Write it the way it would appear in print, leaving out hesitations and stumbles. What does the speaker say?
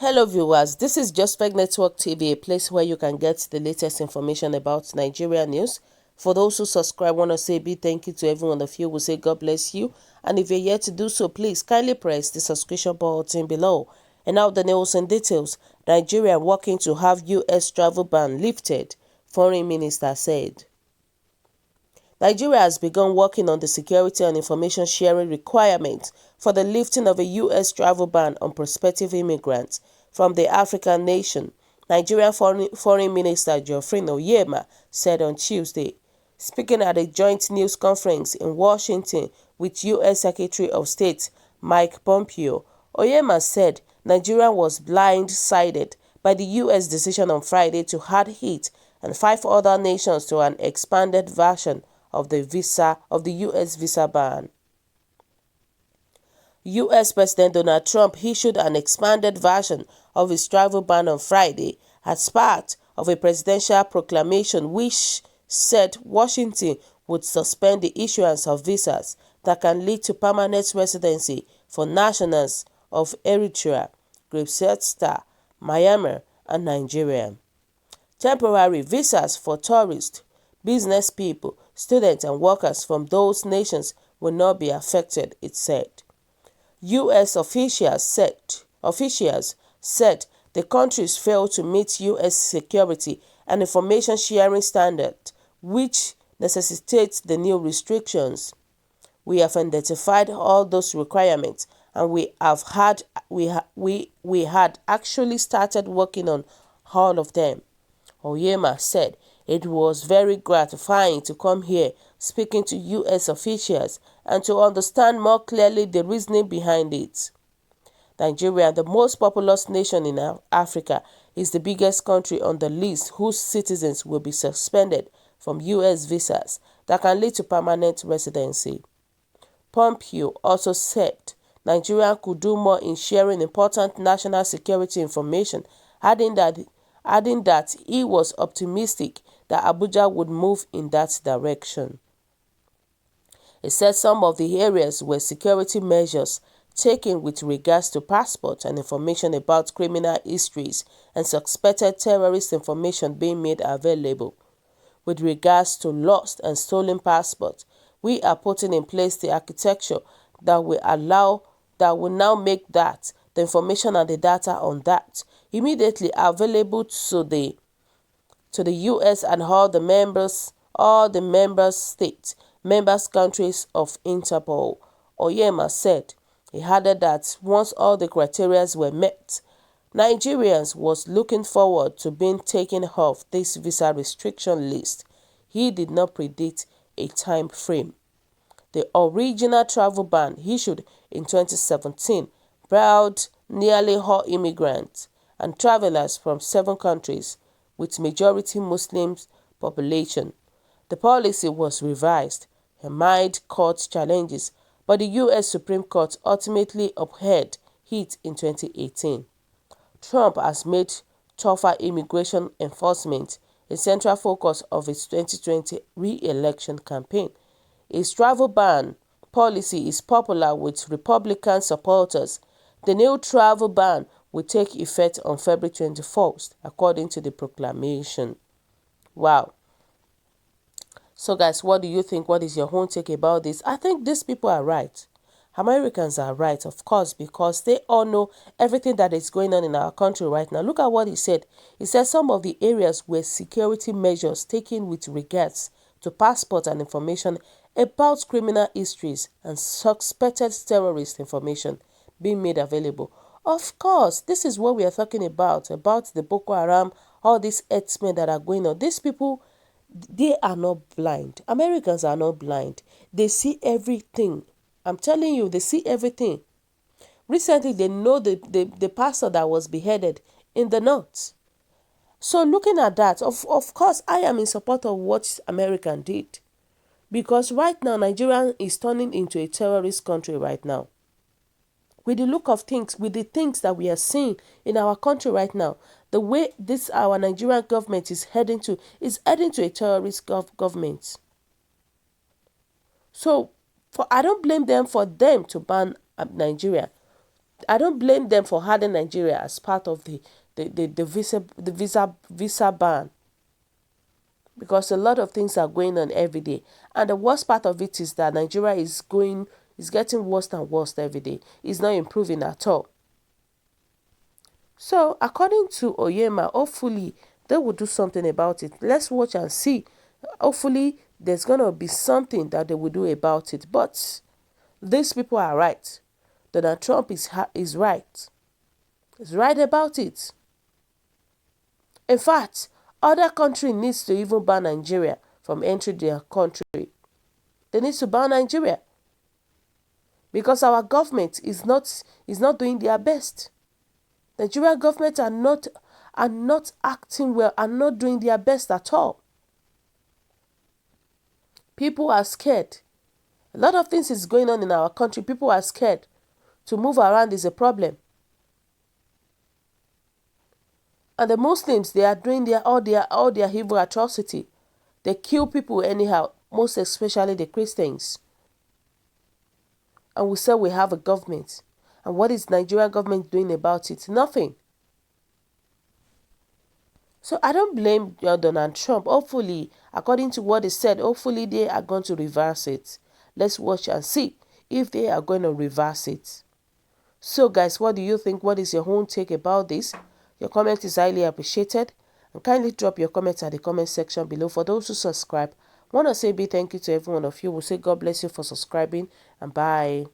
Hello viewers, this is Just Network TV, a place where you can get the latest information about Nigeria news. For those who subscribe, I want to say a big thank you to every one of you. We say God bless you. And if you're yet to do so, please kindly press the subscription button below. And now the news and details. Nigeria working to have US travel ban lifted, Foreign Minister said. Nigeria has begun working on the security and information sharing requirements for the lifting of a U.S. travel ban on prospective immigrants from the African nation, Nigerian Foreign Minister Geoffrey Oyema said on Tuesday. Speaking at a joint news conference in Washington with U.S. Secretary of State Mike Pompeo, Oyema said Nigeria was blindsided by the U.S. decision on Friday to add it and 5 other nations to an expanded version of the U.S. visa ban. U.S. President Donald Trump issued an expanded version of his travel ban on Friday as part of a presidential proclamation which said Washington would suspend the issuance of visas that can lead to permanent residency for nationals of Eritrea, Gibraltar, Myanmar, and Nigeria. Temporary visas for tourists, business people, students and workers from those nations will not be affected, it said. U.S. officials said the countries failed to meet U.S. security and information sharing standards, which necessitates the new restrictions. We have identified all those requirements and we had actually started working on all of them, Oyema said. It was very gratifying to come here speaking to U.S. officials and to understand more clearly the reasoning behind it. Nigeria, the most populous nation in Africa, is the biggest country on the list whose citizens will be suspended from U.S. visas that can lead to permanent residency. Pompeo also said Nigeria could do more in sharing important national security information, adding that he was optimistic that Abuja would move in that direction. He said some of the areas were security measures taken with regards to passports and information about criminal histories and suspected terrorist information being made available. With regards to lost and stolen passports, we are putting in place the architecture that will now make that, the information and the data on that, immediately available to the U.S. and all the members countries of Interpol, Oyema said. He added that once all the criteria were met, Nigerians was looking forward to being taken off this visa restriction list. He did not predict a time frame. The original travel ban issued in 2017 barred nearly all immigrants and travelers from 7 countries with majority Muslim population. The policy was revised amid court challenges, but the U.S. Supreme Court ultimately upheld it in 2018. Trump has made tougher immigration enforcement a central focus of his 2020 re-election campaign. His travel ban policy is popular with Republican supporters. The new travel ban will take effect on February 21st, according to the proclamation. Wow. So guys, what do you think? What is your own take about this? I think these people are right. Americans are right, of course, because they all know everything that is going on in our country right now. Look at what he said. He said some of the areas where security measures taken with regards to passport and information about criminal histories and suspected terrorist information being made available. Of course, this is what we are talking about the Boko Haram, all these herdsmen that are going on. These people, they are not blind. Americans are not blind. They see everything. I'm telling you, they see everything. Recently, they know the pastor that was beheaded in the north. So looking at that, of course, I am in support of what America did. Because right now, Nigeria is turning into a terrorist country right now. With the look of things, with the things that we are seeing in our country right now, the way this our Nigerian government is heading to a terrorist government. So I don't blame them for them to ban Nigeria. I don't blame them for having Nigeria as part of the visa ban, because a lot of things are going on every day. And the worst part of it is that Nigeria is getting worse and worse every day. It's not improving at all. So according to Oyema, hopefully they will do something about it. Let's watch and see. Hopefully there's gonna be something that they will do about it. But these people are right. Donald Trump is right. He's right about it. In fact, other country needs to even ban Nigeria from entering their country. They need to ban Nigeria because our government is not doing their best. Nigerian government are not acting well, are not doing their best at all. People are scared. A lot of things is going on in our country. People are scared. To move around is a problem. And the Muslims, they are doing all their evil atrocity. They kill people anyhow, most especially the Christians. And we say we have a government. And what is Nigerian government doing about it? Nothing. So I don't blame Donald Trump. Hopefully, according to what he said, hopefully they are going to reverse it. Let's watch and see if they are going to reverse it. So guys, what do you think? What is your own take about this? Your comment is highly appreciated. And kindly drop your comments at the comment section below. For those who subscribe, I want to say a big thank you to every one of you. We'll say God bless you for subscribing, and bye.